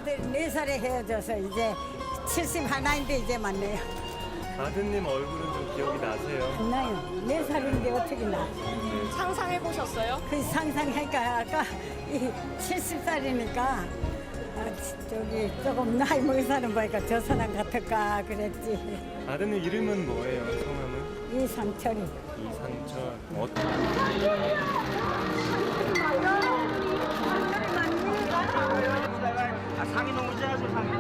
아들 4살에 헤어져서 이제 71인데 이제 만나요. 아드님 얼굴은 좀 기억이 나세요? 안 나요. 4살인데 어떻게 나? 상상해 보셨어요? 그 상상하니까 아까 이 70살이니까 저기 조금 나이 먹은 사람 보니까 저 사람 같을까 그랬지. 아드님 이름은 뭐예요? 성함은? 이상철이. 이상철. 상이 너무 짜서 상이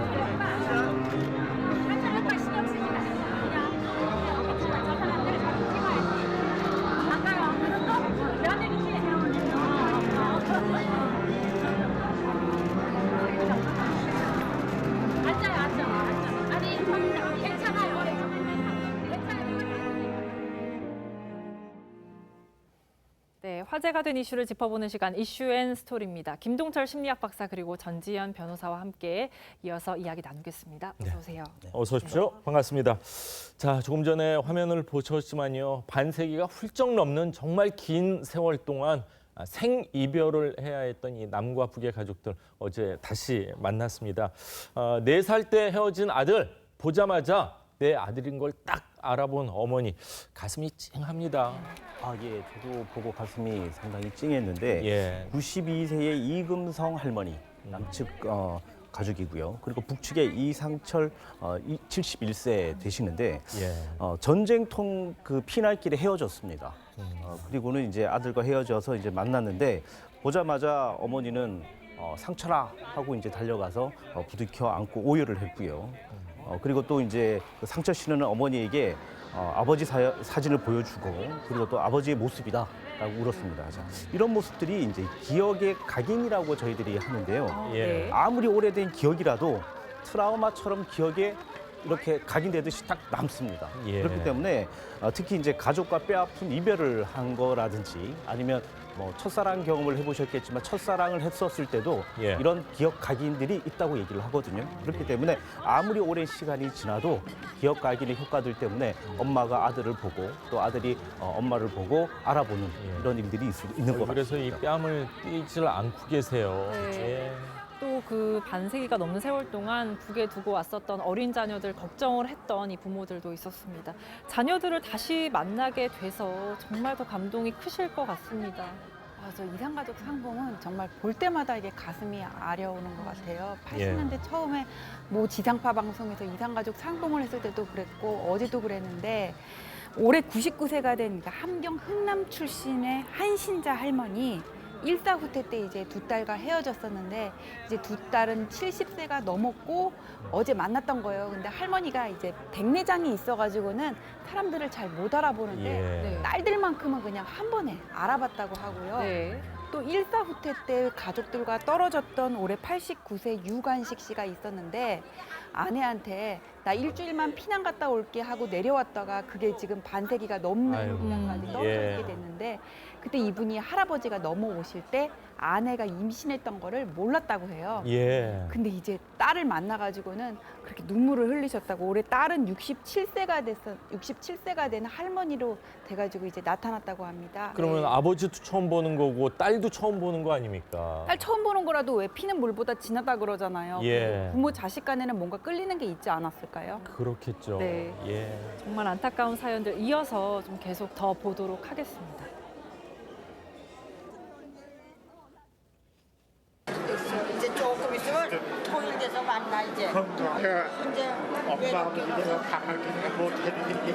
네, 화제가 된 이슈를 짚어보는 시간 이슈앤스토리입니다. 김동철 심리학 박사 그리고 전지현 변호사와 함께 이어서 이야기 나누겠습니다. 어서 오세요. 어서 오십시오. 반갑습니다. 자, 조금 전에 화면을 보셨지만요. 반세기가 훌쩍 넘는 정말 긴 세월 동안 생이별을 해야 했던 이 남과 북의 가족들 어제 다시 만났습니다. 4살 때 헤어진 아들 보자마자 내 아들인 걸 딱 알아본 어머니 가슴이 찡합니다. 예, 저도 보고 가슴이 상당히 찡했는데 예. 92세의 이금성 할머니 남측 가족이고요. 그리고 북측의 이상철 71세 되시는데 예. 전쟁통 그 피날길에 헤어졌습니다. 그리고는 이제 아들과 헤어져서 이제 만났는데 보자마자 어머니는 상철아 하고 이제 달려가서 부둥켜 안고 오열을 했고요. 그리고 또 이제 그 상철 씨는 어머니에게 아버지 사진을 보여주고 그리고 또 아버지의 모습이다라고 울었습니다. 자, 이런 모습들이 이제 기억의 각인이라고 저희들이 하는데요. 예. 아무리 오래된 기억이라도 트라우마처럼 기억에 이렇게 각인되듯이 딱 남습니다. 예. 그렇기 때문에 특히 이제 가족과 뼈아픈 이별을 한 거라든지 아니면 뭐 첫사랑 경험을 해보셨겠지만 첫사랑을 했었을 때도 예. 이런 기억 각인들이 있다고 얘기를 하거든요. 그렇기 때문에 아무리 오랜 시간이 지나도 기억 각인의 효과들 때문에 엄마가 아들을 보고 또 아들이 엄마를 보고 알아보는 이런 일들이 있는 것 같습니다. 그래서 이 뺨을 띄질 않고 계세요. 네. 예. 또 그 반세기가 넘는 세월 동안 북에 두고 왔었던 어린 자녀들 걱정을 했던 이 부모들도 있었습니다. 자녀들을 다시 만나게 돼서 정말 더 감동이 크실 것 같습니다. 맞아, 이상가족 상봉은 정말 볼 때마다 이게 가슴이 아려오는 것 같아요. 예. 80년대 처음에 뭐 지상파 방송에서 이상가족 상봉을 했을 때도 그랬고 어제도 그랬는데 올해 99세가 된 함경 흥남 출신의 한신자 할머니 일사후퇴 때 이제 두 딸과 헤어졌었는데 이제 두 딸은 70세가 넘었고 어제 만났던 거예요. 근데 할머니가 이제 백내장이 있어가지고는 사람들을 잘 못 알아보는데 예. 딸들만큼은 그냥 한 번에 알아봤다고 하고요. 네. 또 일사후퇴 때 가족들과 떨어졌던 올해 89세 유관식 씨가 있었는데 아내한테 나 일주일만 피난 갔다 올게 하고 내려왔다가 그게 지금 반세기가 넘는 아이고. 피난까지 떨어지게 예. 됐는데 그때 이분이 할아버지가 넘어오실 때 아내가 임신했던 거를 몰랐다고 해요. 예. 근데 이제 딸을 만나가지고는 그렇게 눈물을 흘리셨다고 올해 딸은 67세가 된 할머니로 돼가지고 이제 나타났다고 합니다. 그러면 네. 아버지도 처음 보는 거고 딸도 처음 보는 거 아닙니까? 딸 처음 보는 거라도 왜 피는 물보다 진하다 그러잖아요. 예. 부모 자식 간에는 뭔가 끌리는 게 있지 않았을까요? 그렇겠죠. 네. 예. 정말 안타까운 사연들 이어서 좀 계속 더 보도록 하겠습니다. 이제 조금 있으면 통일돼서 만나 이제. 이제 엄마하고 내가 강하게 못했는 게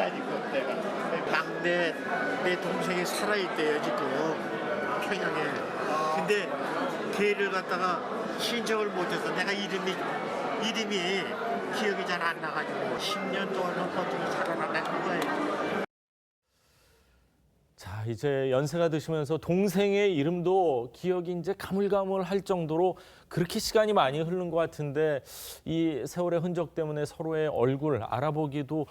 아니고 내가 막내 내 동생이 살아있대요 지금 평양에. 근데 걔를 갖다가 신청을 못해서 내가 이름이 기억이 잘 안 나가지고 10년 동안은 어떻게 살아남는 거예요. 자, 이제 연세가 드시면서 동생의 이름도 기억이 이제 가물가물할 정도로 그렇게 시간이 많이 흐른 것 같은데 이 세월의 흔적 때문에 서로의 얼굴 알아보기도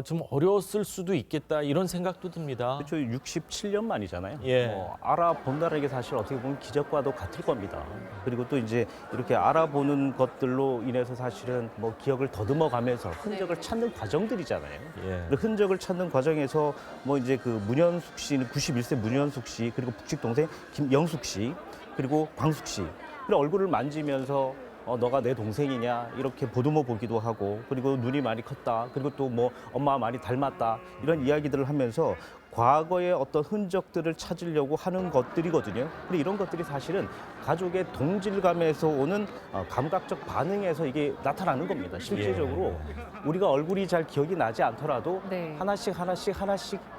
좀 어려웠을 수도 있겠다 이런 생각도 듭니다. 그렇죠. 67년 만이잖아요. 예. 알아본다는 게 사실 어떻게 보면 기적과도 같을 겁니다. 그리고 또 이제 이렇게 알아보는 것들로 인해서 사실은 뭐 기억을 더듬어가면서 흔적을 찾는 과정들이잖아요. 예. 그 흔적을 찾는 과정에서 뭐 이제 그 문현숙 씨는 91세 문현숙 씨 그리고 북측 동생 김영숙 씨 그리고 광숙 씨 그리고 얼굴을 만지면서 너가 내 동생이냐 이렇게 보듬어 보기도 하고 그리고 눈이 많이 컸다 그리고 또 뭐 엄마와 많이 닮았다 이런 이야기들을 하면서 과거의 어떤 흔적들을 찾으려고 하는 것들이거든요. 근데 이런 것들이 사실은 가족의 동질감에서 오는 감각적 반응에서 이게 나타나는 겁니다. 실질적으로 우리가 얼굴이 잘 기억이 나지 않더라도 네. 하나씩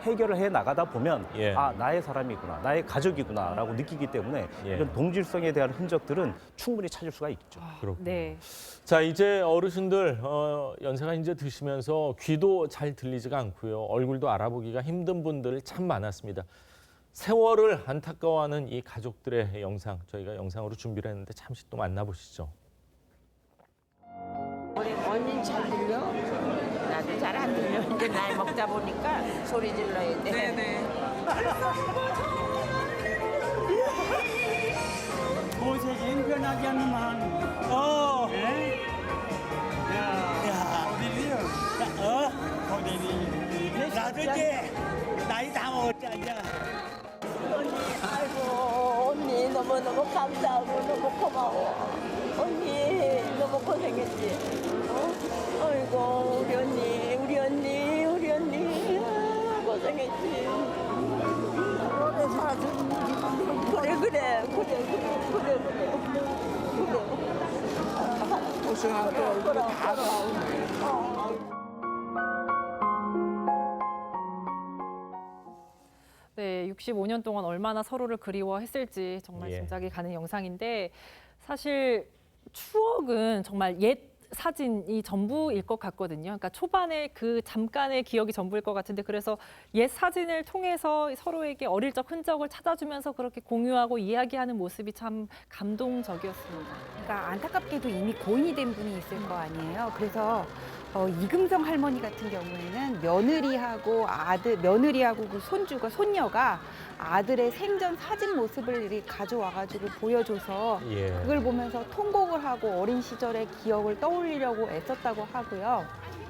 해결을 해 나가다 보면 예. 아 나의 사람이구나 나의 가족이구나라고 느끼기 때문에 예. 이런 동질성에 대한 흔적들은 충분히 찾을 수가 있죠. 그렇군요. 네. 자, 이제 어르신들 연세가 이제 드시면서 귀도 잘 들리지가 않고요. 얼굴도 알아보기가 힘든 분들 참 많았습니다. 세월을 안타까워하는 이 가족들의 영상 저희가 영상으로 준비를 했는데 잠시 또 만나보시죠. 우리 언니 잘 들려? 나도 잘 안 들려. 이제 나이 먹다 보니까 소리 질러야 돼. 네네. 고세진 변하지 않는만. 어디리요? 어디리? 나도 이제 나이 다 먹었잖아. 아이고 언니 너무너무 감사하고 너무 고마워. 언니 너무 고생했지. 아이고 우리 언니 고생했지. 오래 살았지. 그래. 고생하고 이거 다 나오네. 네, 65년 동안 얼마나 서로를 그리워했을지 정말 예. 짐작이 가는 영상인데 사실 추억은 정말 옛 사진이 전부일 것 같거든요. 그러니까 초반에 그 잠깐의 기억이 전부일 것 같은데 그래서 옛 사진을 통해서 서로에게 어릴 적 흔적을 찾아주면서 그렇게 공유하고 이야기하는 모습이 참 감동적이었습니다. 그러니까 안타깝게도 이미 고인이 된 분이 있을 거 아니에요. 그래서 이금성 할머니 같은 경우에는 며느리하고 그 손녀가 아들의 생전 사진 모습을 이렇게 가져와가지고 보여줘서 예. 그걸 보면서 통곡을 하고 어린 시절의 기억을 떠올리려고 애썼다고 하고요.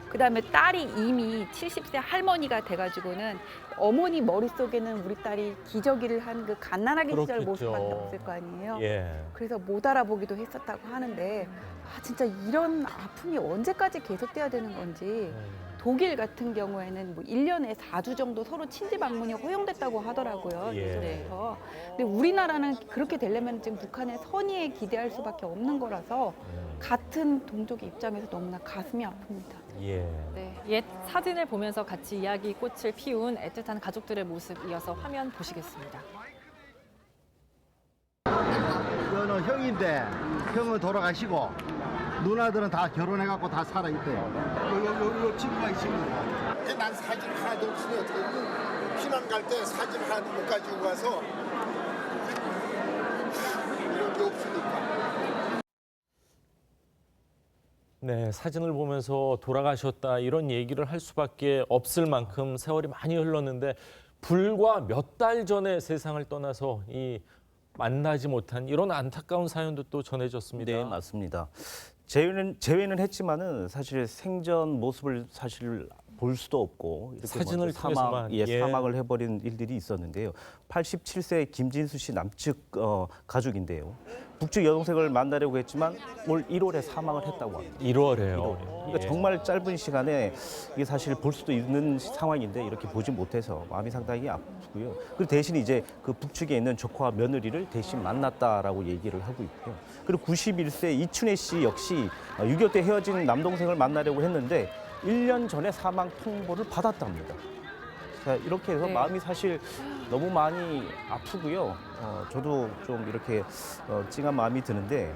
그다음에 딸이 이미 70세 할머니가 돼가지고는 어머니 머릿속에는 우리 딸이 기저귀를 한 그 갓난아기 시절 그렇겠죠. 모습밖에 없을 거 아니에요. 예. 그래서 못 알아보기도 했었다고 하는데 진짜 이런 아픔이 언제까지 계속돼야 되는 건지 독일 같은 경우에는 뭐 1년에 4주 정도 서로 친지 방문이 허용됐다고 하더라고요. 예. 그래서 근데 우리나라는 그렇게 되려면 지금 북한의 선의에 기대할 수밖에 없는 거라서 같은 동족의 입장에서 너무나 가슴이 아픕니다. 예. 네, 옛 사진을 보면서 같이 이야기 꽃을 피운 애틋한 가족들의 모습 이어서 화면 보시겠습니다. 이거는 형인데 형은 돌아가시고 누나들은 다 결혼해갖고 다 살아있대요. 요 친구가 이 친구가. 난 사진 하나도 없으니 어떻게 피난 갈 때 사진 하나도 못 가지고 가서 이런 게 없으니까. 네, 사진을 보면서 돌아가셨다 이런 얘기를 할 수밖에 없을 만큼 세월이 많이 흘렀는데 불과 몇 달 전에 세상을 떠나서 이 만나지 못한 이런 안타까운 사연도 또 전해졌습니다. 네, 맞습니다. 재회는 했지만은 사실 생전 모습을 사실 볼 수도 없고 이렇게 사진을 먼저 통해서만, 예. 사망을 해버린 일들이 있었는데요. 87세 김진수 씨 남측 가족인데요. 북측 여동생을 만나려고 했지만 올 1월에 사망을 했다고 합니다. 1월에요. 그러니까 정말 짧은 시간에 이게 사실 볼 수도 있는 상황인데 이렇게 보지 못해서 마음이 상당히 아프고요. 그리고 대신 이제 그 북측에 있는 조카와 며느리를 대신 만났다라고 얘기를 하고 있고요. 그리고 91세 이춘혜 씨 역시 6.25 때 헤어진 남동생을 만나려고 했는데 1년 전에 사망 통보를 받았답니다. 자, 이렇게 해서 네. 마음이 사실 너무 많이 아프고요. 저도 좀 이렇게 찡한 마음이 드는데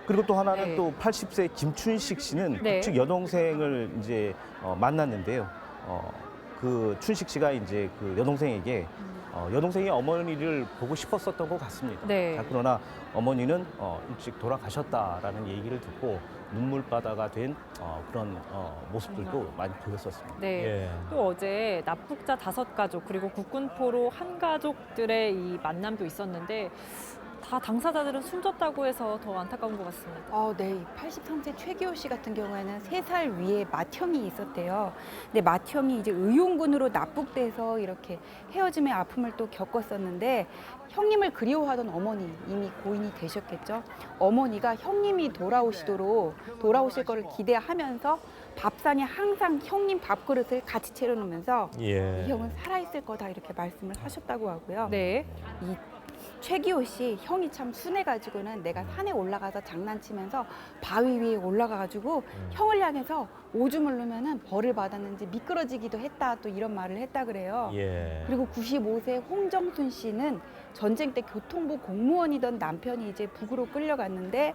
그리고 또 하나는 네. 또 80세 김춘식 씨는 네. 북측 여동생을 이제 만났는데요. 그 춘식 씨가 이제 그 여동생에게 여동생이 어머니를 보고 싶었었던 것 같습니다. 네. 자, 그러나 어머니는 일찍 돌아가셨다라는 얘기를 듣고 눈물바다가 된 그런 모습들도 많이 보였었습니다. 네. 예. 또 어제 납북자 5가족 그리고 국군포로 한 가족들의 이 만남도 있었는데 다 당사자들은 숨졌다고 해서 더 안타까운 것 같습니다. 네. 83세 최기호 씨 같은 경우에는 3살 위에 맏형이 있었대요. 근데 맏형이 이제 의용군으로 납북돼서 이렇게 헤어짐의 아픔을 또 겪었었는데 형님을 그리워하던 어머니, 이미 고인이 되셨겠죠. 어머니가 형님이 돌아오실 거를 기대하면서 밥상에 항상 형님 밥그릇을 같이 차려놓으면서 예. 이 형은 살아있을 거다 이렇게 말씀을 하셨다고 하고요. 네. 이 최기호 씨 형이 참 순해가지고는 내가 산에 올라가서 장난치면서 바위 위에 올라가가지고 형을 향해서 오줌을 누면은 벌을 받았는지 미끄러지기도 했다 또 이런 말을 했다 그래요. 예. 그리고 95세 홍정순 씨는 전쟁 때 교통부 공무원이던 남편이 이제 북으로 끌려갔는데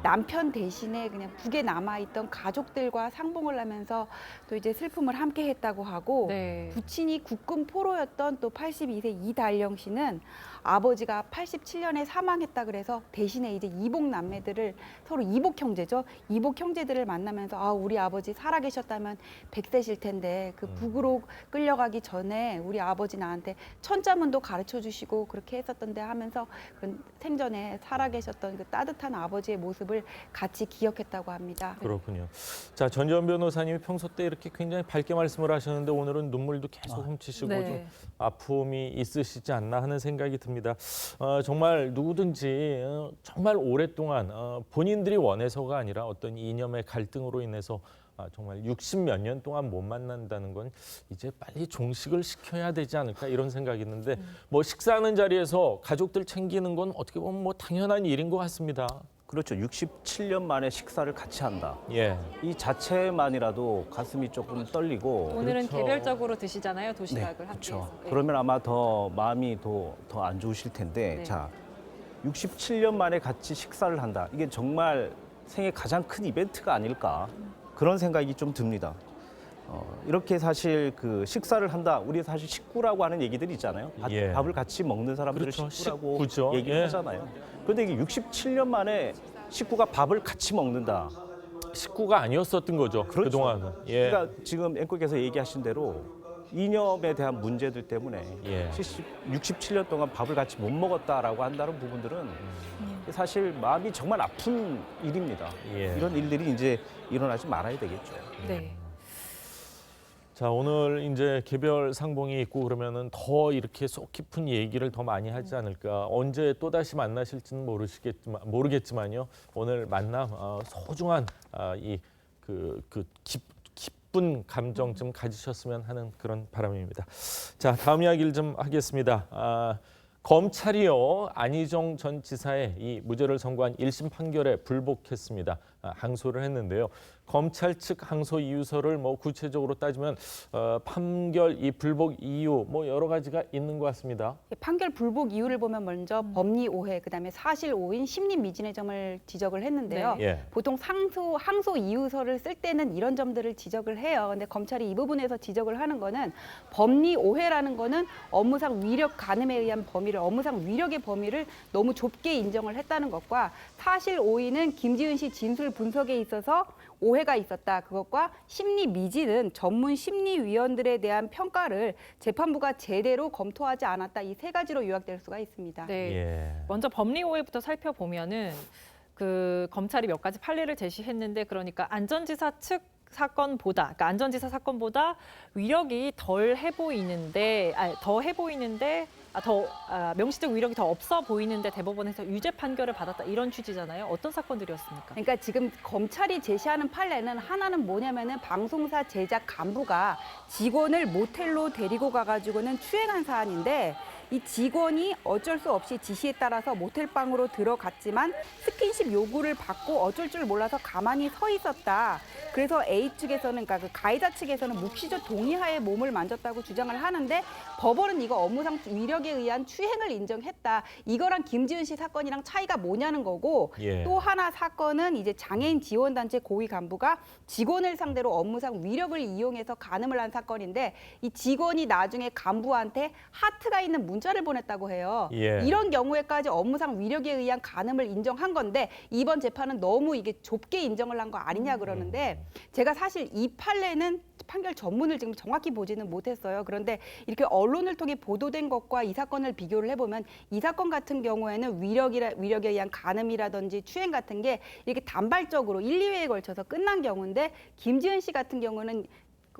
남편 대신에 그냥 북에 남아있던 가족들과 상봉을 하면서 또 이제 슬픔을 함께 했다고 하고 네. 부친이 국군 포로였던 또 82세 이달령 씨는 아버지가 87년에 사망했다 그래서 대신에 이제 이복 남매들을 서로 이복 형제죠. 이복 형제들을 만나면서 우리 아버지 살아계셨다면 100세실 텐데 그 북으로 끌려가기 전에 우리 아버지 나한테 천자문도 가르쳐 주시고 그렇게 했었던데 하면서 그 생전에 살아계셨던 그 따뜻한 아버지의 모습을 같이 기억했다고 합니다. 그렇군요. 자, 전지현 변호사님이 평소 때 이렇게 굉장히 밝게 말씀을 하셨는데 오늘은 눈물도 계속 훔치시고 네. 좀 아픔이 있으시지 않나 하는 생각이 듭니다. 정말 누구든지 정말 오랫동안 본인들이 원해서가 아니라 어떤 이념의 갈등으로 인해서 정말 60몇 년 동안 못 만난다는 건 이제 빨리 종식을 시켜야 되지 않을까 이런 생각이 있는데 뭐 식사하는 자리에서 가족들 챙기는 건 어떻게 보면 뭐 당연한 일인 것 같습니다. 그렇죠. 67년 만에 식사를 같이 한다. 예. 이 자체만이라도 가슴이 조금 떨리고. 오늘은 그렇죠. 개별적으로 드시잖아요. 도시락을 함께 그렇죠. 해서. 네. 그러면 아마 더 마음이 더 안 좋으실 텐데. 네. 자, 67년 만에 같이 식사를 한다. 이게 정말 생애 가장 큰 이벤트가 아닐까. 그런 생각이 좀 듭니다. 이렇게 사실 그 식사를 한다. 우리 사실 식구라고 하는 얘기들이 있잖아요. 예. 밥을 같이 먹는 사람들을 그렇죠. 식구라고 식구죠. 얘기를 예. 하잖아요. 그런데 이게 67년 만에 식구가 밥을 같이 먹는다. 식구가 아니었었던 거죠. 그렇죠. 그동안은. 예. 그러니까 지금 앵커께서 얘기하신 대로 이념에 대한 문제들 때문에 예. 67년 동안 밥을 같이 못 먹었다라고 한다는 부분들은 사실 마음이 정말 아픈 일입니다. 예. 이런 일들이 이제 일어나지 말아야 되겠죠. 네. 자, 오늘 이제 개별 상봉이 있고 그러면은 더 이렇게 속 깊은 얘기를 더 많이 하지 않을까. 언제 또 다시 만나실지는 모르겠지만요. 오늘 만남 소중한 기쁜 감정 좀 가지셨으면 하는 그런 바람입니다. 자, 다음 이야기를 좀 하겠습니다. 검찰이요, 안희정 전 지사의 이 무죄를 선고한 1심 판결에 불복했습니다. 항소를 했는데요. 검찰 측 항소 이유서를 뭐 구체적으로 따지면 판결 이 불복 이유 뭐 여러 가지가 있는 것 같습니다. 판결 불복 이유를 보면 먼저 법리 오해, 그다음에 사실 오인, 심리 미진의 점을 지적을 했는데요. 네. 예. 보통 항소 이유서를 쓸 때는 이런 점들을 지적을 해요. 근데 검찰이 이 부분에서 지적을 하는 거는 법리 오해라는 거는 업무상 위력 가늠에 의한 범위를, 업무상 위력의 범위를 너무 좁게 인정을 했다는 것과 사실 오인은 김지은 씨 진술 분석에 있어서 오해가 있었다. 그것과 심리 미진은 전문 심리위원들에 대한 평가를 재판부가 제대로 검토하지 않았다. 이 세 가지로 요약될 수가 있습니다. 네. 예. 먼저 법리 오해부터 살펴보면은 그 검찰이 몇 가지 판례를 제시했는데 그러니까 안전지사 측 사건보다, 그러니까 안전지사 사건보다 위력이 더 해 보이는데 명시적 위력이 더 없어 보이는데 대법원에서 유죄 판결을 받았다 이런 취지잖아요. 어떤 사건들이었습니까? 그러니까 지금 검찰이 제시하는 판례는 하나는 뭐냐면은 방송사 제작 간부가 직원을 모텔로 데리고 가가지고는 추행한 사안인데 이 직원이 어쩔 수 없이 지시에 따라서 모텔방으로 들어갔지만 스킨십 요구를 받고 어쩔 줄 몰라서 가만히 서 있었다. 그래서 A 측에서는, 그러니까 그 가해자 측에서는 묵시적 동의하에 몸을 만졌다고 주장을 하는데 법원은 이거 업무상 위력에 의한 추행을 인정했다. 이거랑 김지은 씨 사건이랑 차이가 뭐냐는 거고 예. 또 하나 사건은 이제 장애인 지원단체 고위 간부가 직원을 상대로 업무상 위력을 이용해서 간음을 한 사건인데 이 직원이 나중에 간부한테 하트가 있는 문자를 보냈다고 해요. 예. 이런 경우에까지 업무상 위력에 의한 간음을 인정한 건데 이번 재판은 너무 이게 좁게 인정을 한 거 아니냐 그러는데 제가 사실 이 판례는 판결 전문을 지금 정확히 보지는 못했어요. 그런데 이렇게 언론을 통해 보도된 것과 이 사건을 비교를 해보면 이 사건 같은 경우에는 위력에 의한 간음이라든지 추행 같은 게 이렇게 단발적으로 1, 2회에 걸쳐서 끝난 경우인데 김지은 씨 같은 경우는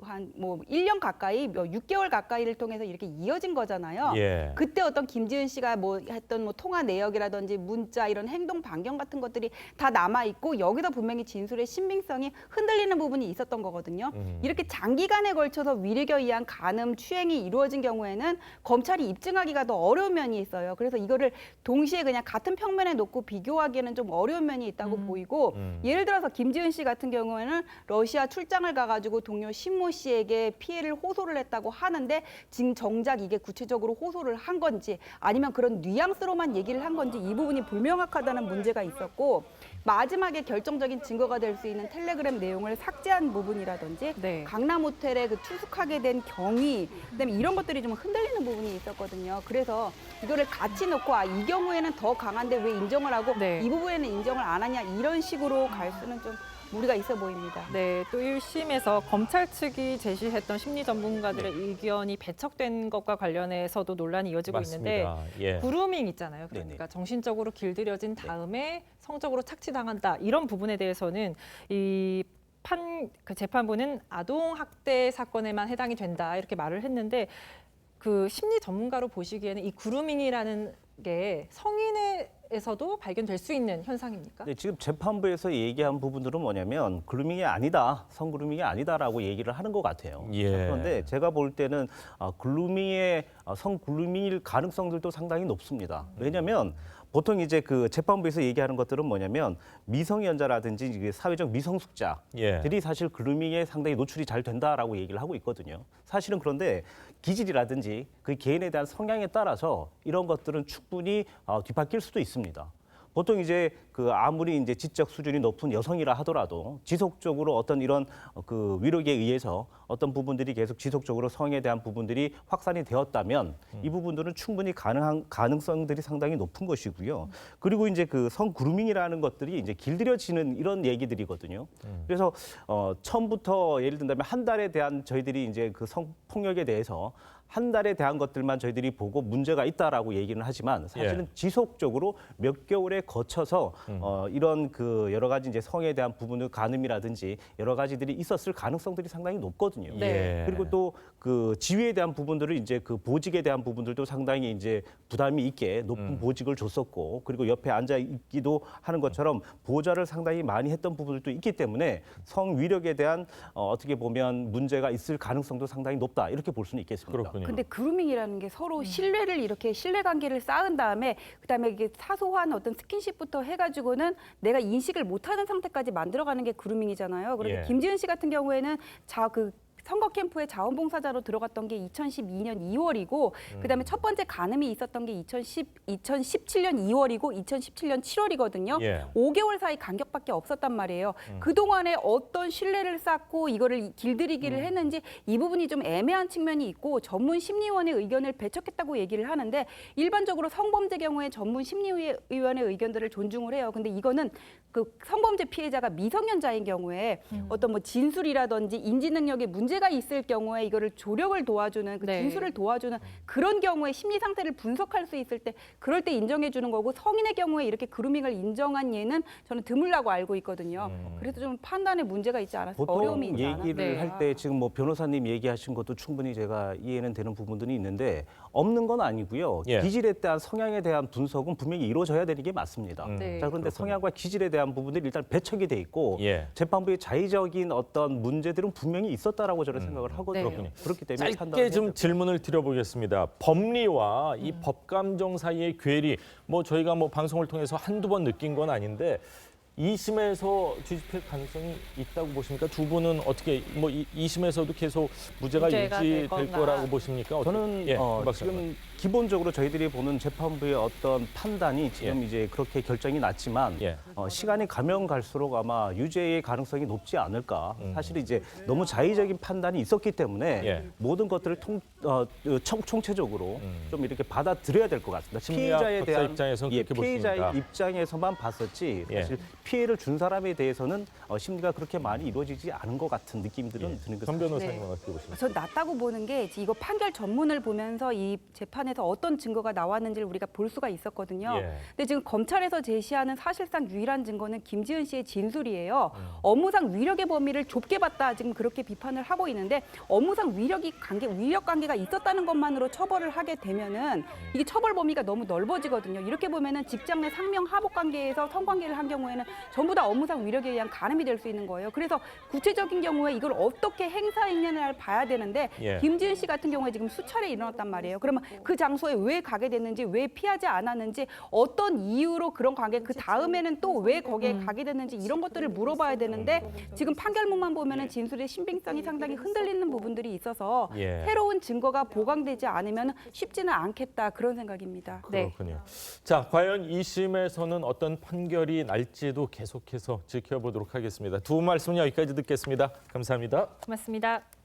한 뭐 1년 가까이 6개월 가까이를 통해서 이렇게 이어진 거잖아요. 예. 그때 어떤 김지은 씨가 뭐 했던 뭐 통화 내역이라든지 문자 이런 행동 반경 같은 것들이 다 남아 있고 여기서 분명히 진술의 신빙성이 흔들리는 부분이 있었던 거거든요. 이렇게 장기간에 걸쳐서 위력에 의한 간음, 추행이 이루어진 경우에는 검찰이 입증하기가 더 어려운 면이 있어요. 그래서 이거를 동시에 그냥 같은 평면에 놓고 비교하기에는 좀 어려운 면이 있다고 보이고 예를 들어서 김지은 씨 같은 경우에는 러시아 출장을 가가지고 동료 신모 씨에게 피해를 호소를 했다고 하는데 지금 정작 이게 구체적으로 호소를 한 건지 아니면 그런 뉘앙스로만 얘기를 한 건지 이 부분이 불명확하다는 문제가 있었고 마지막에 결정적인 증거가 될 수 있는 텔레그램 내용을 삭제한 부분이라든지 네. 강남 호텔에 그 투숙하게 된 경위 그다음에 이런 것들이 좀 흔들리는 부분이 있었거든요. 그래서 이거를 같이 놓고 이 경우에는 더 강한데 왜 인정을 하고 네. 이 부분에는 인정을 안 하냐 이런 식으로 갈 수는 좀 무리가 있어 보입니다. 네, 또 1심에서 검찰 측이 제시했던 심리 전문가들의 의견이 배척된 것과 관련해서도 논란이 이어지고 있는데 맞습니다. 예. 그루밍 있잖아요. 그러니까 정신적으로 길들여진 다음에 성적으로 착취당한다. 이런 부분에 대해서는 그 재판부는 아동 학대 사건에만 해당이 된다. 이렇게 말을 했는데 그 심리 전문가로 보시기에는 이 그루밍이라는 게 성인에서도 발견될 수 있는 현상입니까? 네, 지금 재판부에서 얘기한 부분들은 뭐냐면 그루밍이 아니다, 성그루밍이 아니다라고 얘기를 하는 것 같아요. 예. 그런데 제가 볼 때는 그루밍의 성그루밍일 가능성들도 상당히 높습니다. 왜냐하면 보통 이제 그 재판부에서 얘기하는 것들은 뭐냐면 미성년자라든지 사회적 미성숙자들이 사실 그루밍에 상당히 노출이 잘 된다라고 얘기를 하고 있거든요. 사실은 그런데 기질이라든지 그 개인에 대한 성향에 따라서 이런 것들은 충분히 뒤바뀔 수도 있습니다. 보통 이제 그 아무리 이제 지적 수준이 높은 여성이라 하더라도 지속적으로 어떤 이런 그 위력에 의해서 어떤 부분들이 계속 지속적으로 성에 대한 부분들이 확산이 되었다면 이 부분들은 충분히 가능한 가능성들이 상당히 높은 것이고요. 그리고 이제 그 성그루밍이라는 것들이 이제 길들여지는 이런 얘기들이거든요. 그래서 처음부터 예를 든다면 한 달에 대한 저희들이 이제 그 성폭력에 대해서 한 달에 대한 것들만 저희들이 보고 문제가 있다라고 얘기는 하지만 사실은 지속적으로 몇 개월에 거쳐서 이런 그 여러 가지 이제 성에 대한 부분을 간음이라든지 여러 가지들이 있었을 가능성들이 상당히 높거든요. 네. 그리고 또 그 지위에 대한 부분들을 이제 그 보직에 대한 부분들도 상당히 이제 부담이 있게 높은 보직을 줬었고 그리고 옆에 앉아 있기도 하는 것처럼 보좌를 상당히 많이 했던 부분들도 있기 때문에 성 위력에 대한 어떻게 보면 문제가 있을 가능성도 상당히 높다 이렇게 볼 수는 있겠습니다. 그렇군요. 근데 그루밍이라는 게 서로 신뢰를 이렇게 신뢰관계를 쌓은 다음에 그다음에 이게 사소한 어떤 스킨십부터 해가지고는 내가 인식을 못하는 상태까지 만들어가는 게 그루밍이잖아요. 그런데 예. 김지은 씨 같은 경우에는 선거 캠프에 자원봉사자로 들어갔던 게 2012년 2월이고 그다음에 첫 번째 간음이 있었던 게 2017년 2월이고 2017년 7월이거든요. 예. 5개월 사이 간격밖에 없었단 말이에요. 그동안에 어떤 신뢰를 쌓고 이거를 길들이기를 했는지 이 부분이 좀 애매한 측면이 있고 전문 심리위원의 의견을 배척했다고 얘기를 하는데 일반적으로 성범죄 경우에 전문 심리위원의 의견들을 존중을 해요. 근데 이거는 그 성범죄 피해자가 미성년자인 경우에 어떤 뭐 진술이라든지 인지 능력에 문제가 있을 경우에 이거를 조력을 도와주는 그 네. 진술을 도와주는 그런 경우에 심리 상태를 분석할 수 있을 때 그럴 때 인정해 주는 거고 성인의 경우에 이렇게 그루밍을 인정한 예는 저는 드물다고 알고 있거든요. 그래서 좀 판단에 문제가 있지 않았을까 보통 어려움이 있지 않았을까. 얘기를 네. 할 때 지금 뭐 변호사님 얘기하신 것도 충분히 제가 이해는 되는 부분들이 있는데 없는 건 아니고요. 예. 기질에 대한 성향에 대한 분석은 분명히 이루어져야 되는 게 맞습니다. 네. 자, 그런데 성향과 기질에 대한 부분들이 일단 배척이 돼 있고 예. 재판부의 자의적인 어떤 문제들은 분명히 있었다라고 저는 생각을 하거든요. 네. 그렇기 때문에 짧게 판단을 좀 해야 질문을 드려보겠습니다. 법리와 이 법감정 사이의 괴리, 뭐 저희가 뭐 방송을 통해서 한두 번 느낀 건 아닌데 2심에서 뒤집힐 가능성이 있다고 보십니까? 두 분은 어떻게 뭐 2심에서도 계속 무죄가 무죄가 될 유지될 거나. 거라고 보십니까? 저는 예, 지금 기본적으로 저희들이 보는 재판부의 어떤 판단이 지금 예. 이제 그렇게 결정이 났지만 예. 시간이 가면 갈수록 아마 유죄의 가능성이 높지 않을까. 사실 이제 너무 자의적인 판단이 있었기 때문에 예. 모든 것들을 총체적으로 좀 이렇게 받아들여야 될 것 같습니다. 심리학 피해자에 박사 대한 입장에서는 그렇게 피해자의 보십니까? 입장에서만 봤었지 예. 사실 피해를 준 사람에 대해서는 심리가 그렇게 많이 이루어지지 않은 것 같은 느낌들은 드는 것 선 같습니다. 변호사님 어떻게 보십니까? 전 낫다고 보는 게 이거 판결 전문을 보면서 이 재판에서 어떤 증거가 나왔는지를 우리가 볼 수가 있었거든요. 예. 근데 지금 검찰에서 제시하는 사실상 유일한 증거는 김지은 씨의 진술이에요. 업무상 위력의 범위를 좁게 봤다 지금 그렇게 비판을 하고 있는데 업무상 위력 관계가 있었다는 것만으로 처벌을 하게 되면은 이게 처벌 범위가 너무 넓어지거든요. 이렇게 보면은 직장 내 상명 하복 관계에서 성관계를 한 경우에는 전부 다 업무상 위력에 의한 가늠이 될 수 있는 거예요. 그래서 구체적인 경우에 이걸 어떻게 행사했냐를 봐야 되는데 예. 김지은 씨 같은 경우에 지금 수차례 일어났단 말이에요. 그러면 그 장소에 왜 가게 됐는지, 왜 피하지 않았는지, 어떤 이유로 그런 관계, 그 다음에는 또 왜 거기에 가게 됐는지 이런 것들을 물어봐야 되는데 지금 판결문만 보면은 진술의 신빙성이 상당히 흔들리는 부분들이 있어서 예. 새로운 증거가 보강되지 않으면 쉽지는 않겠다 그런 생각입니다. 네. 그렇군요. 자, 과연 2심에서는 어떤 판결이 날지도 계속해서 지켜보도록 하겠습니다. 두 분 말씀 여기까지 듣겠습니다. 감사합니다. 고맙습니다.